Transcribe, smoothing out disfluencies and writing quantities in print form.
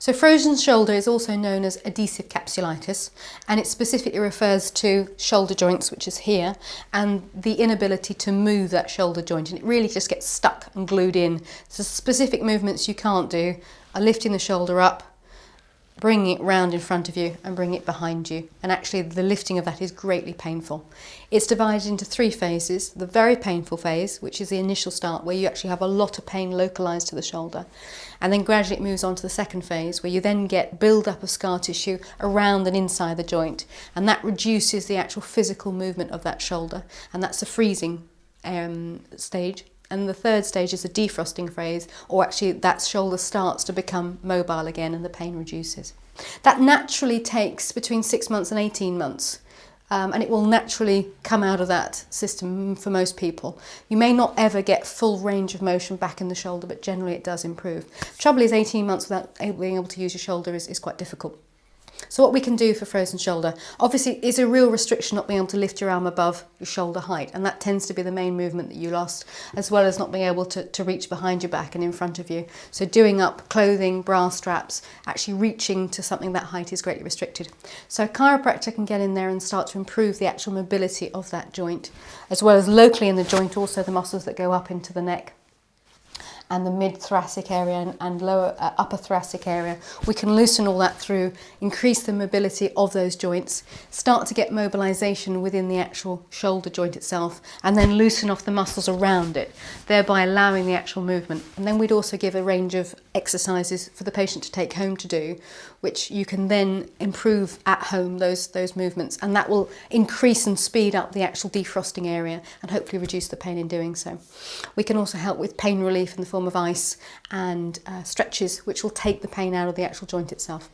So frozen shoulder is also known as adhesive capsulitis, and it specifically refers to shoulder joints, which is here, and the inability to move that shoulder joint, and it really just gets stuck and glued in. So specific movements you can't do are lifting the shoulder up, bringing it round in front of you and bringing it behind you, and actually the lifting of that is greatly painful. It's divided into 3 phases. The very painful phase, which is the initial start where you actually have a lot of pain localised to the shoulder, and then gradually it moves on to the second phase where you then get build-up of scar tissue around and inside the joint, and that reduces the actual physical movement of that shoulder, and that's the freezing stage. And the third stage is the defrosting phase, or actually that shoulder starts to become mobile again and the pain reduces. That naturally takes between 6 months and 18 months. And it will naturally come out of that system for most people. You may not ever get full range of motion back in the shoulder, but generally it does improve. Trouble is 18 months without being able to use your shoulder is quite difficult. So what we can do for frozen shoulder, obviously, is a real restriction not being able to lift your arm above your shoulder height, and that tends to be the main movement that you lost, as well as not being able to reach behind your back and in front of you. So doing up clothing, bra straps, actually reaching to something that height is greatly restricted. So a chiropractor can get in there and start to improve the actual mobility of that joint, as well as locally in the joint also the muscles that go up into the neck and the mid-thoracic area and lower upper thoracic area. We can loosen all that through, increase the mobility of those joints, start to get mobilisation within the actual shoulder joint itself, and then loosen off the muscles around it, thereby allowing the actual movement. And then we'd also give a range of exercises for the patient to take home to do, which you can then improve at home, those movements, and that will increase and speed up the actual defrosting area and hopefully reduce the pain in doing so. We can also help with pain relief in the form of ice and stretches, which will take the pain out of the actual joint itself.